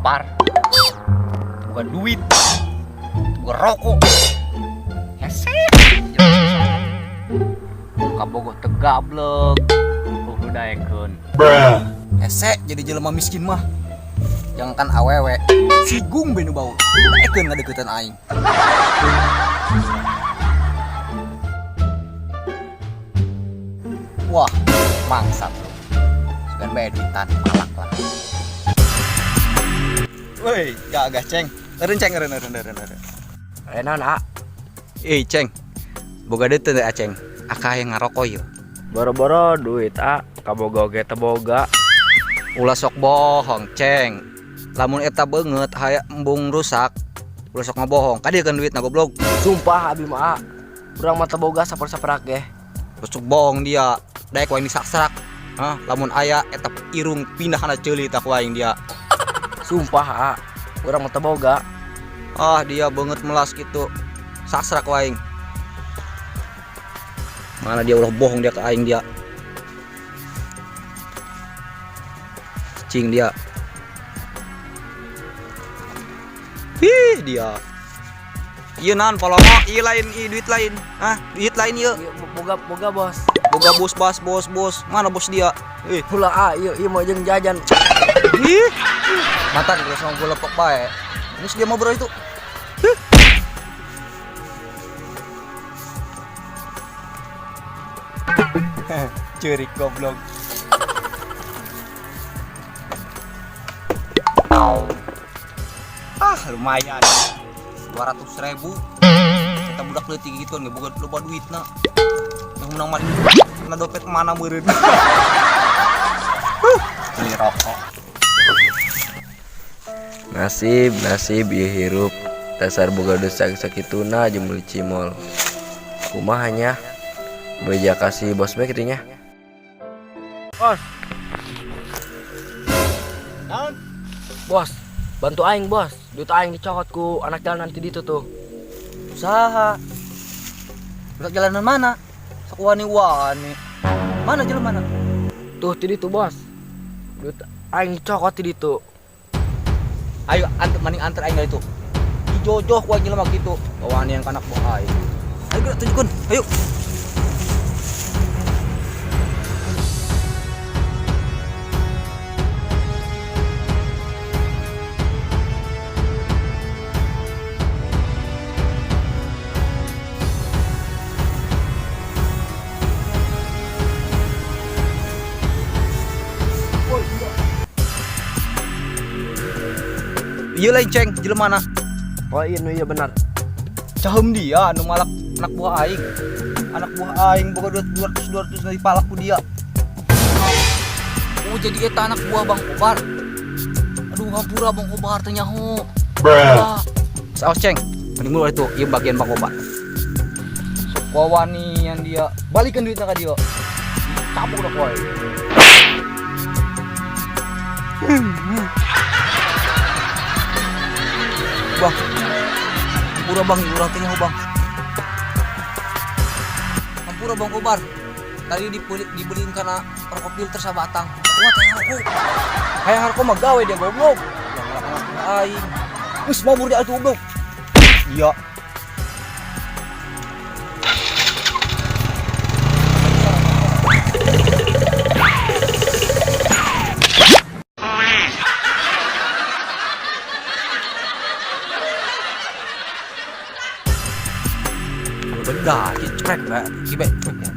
kopar, bukan duit, bukan rokok. Hese. Kabogoh tegablek. Udah daekeun. Hese jadi jelema miskin mah. Jangan kan awewe. Sigung benu bau. Daekeun ngadeukeutan aing. Wah, mangsat. Sugan bae duitan malak lah. Woi, gagah ceng. Eureun ceng eureun. Enak nak. Ceng. Boga deut teu ceng. Akah yang ngarokok yeuh. Boro-boro duit kaboga oge teu boga. Ulah sok bohong, ceng. Lamun eta beungeut haya embung rusak, ulah sok ngabohong. Kadieun duitna goblok. Sumpah abi mah urang mah teu boga saper-saperak ge. Sok bohong dia. Daek waing disaksak. Hah, lamun aya eta irung pindah kana ceuli tak waing dia. Sumpah urang mah teu boga. Ah, dia beungeut melas kitu. Saksak waing. Mana dia ulah bohong dia ke aing dia. Cing dia. Dia. Ieu naon paloma, ieu lain, ieu duit lain. Hah, duit lain ieu. Boga bos. Boga bos. Mana bos dia? Ulah ieu mah jeung jajan. Ih. Matan geus mau gua lepok bae. Geus dia mau bro itu. Curik goblok. Lumayan 200.000. Kita budak leutik gitu nggak boga loba duitna. Yang menang mah na dompet mana meureun. Ini rokok. Nasib ieu hirup dasar boga dosa sakituna jeung meuli cimol. Kumaha nya? Beja kasih bos bae kitu nya. Bos. Naon? Bos, bantu aing bos. Duit aing dicokot ku anak jalanan ti ditu tuh. Usaha. Udah jalanan mana? Sok wani-wani. Mana jalan mana? Tuh ti ditu bos. Duit aing dicokot ti ditu. Ayo antar aing itu. Dijojoh ku aja lemah gitu. Wani yang kanak buah aing. Ayo tunjukkeun. Ayo. Iya lain ceng, jelema mana? Oh iya benar. Cahem dia anu malak anak buah aing. Anak buah aing boga 200 dari palak ku dia. Oh jadi eta anak buah Bang Kobar. Aduh hampura Bang Kobar teh nyaho. Saos ceng, mending mulai itu ieu bagian Bang Kobar. Sok wani yang dia balikeun duitna ka dia. Cabuk dah kowe. Bang, hampura bang, urang teh nyaho bang. Hampura Bang Kobar. Tadi dibeliin karena rokok filter sabatang. Wah teh aku. Hayang harko mah gawe dia goblok. Yang aing. Geus mabur dia atuh goblok. Iya. Benda, cekrek lah, kibet, cekrek.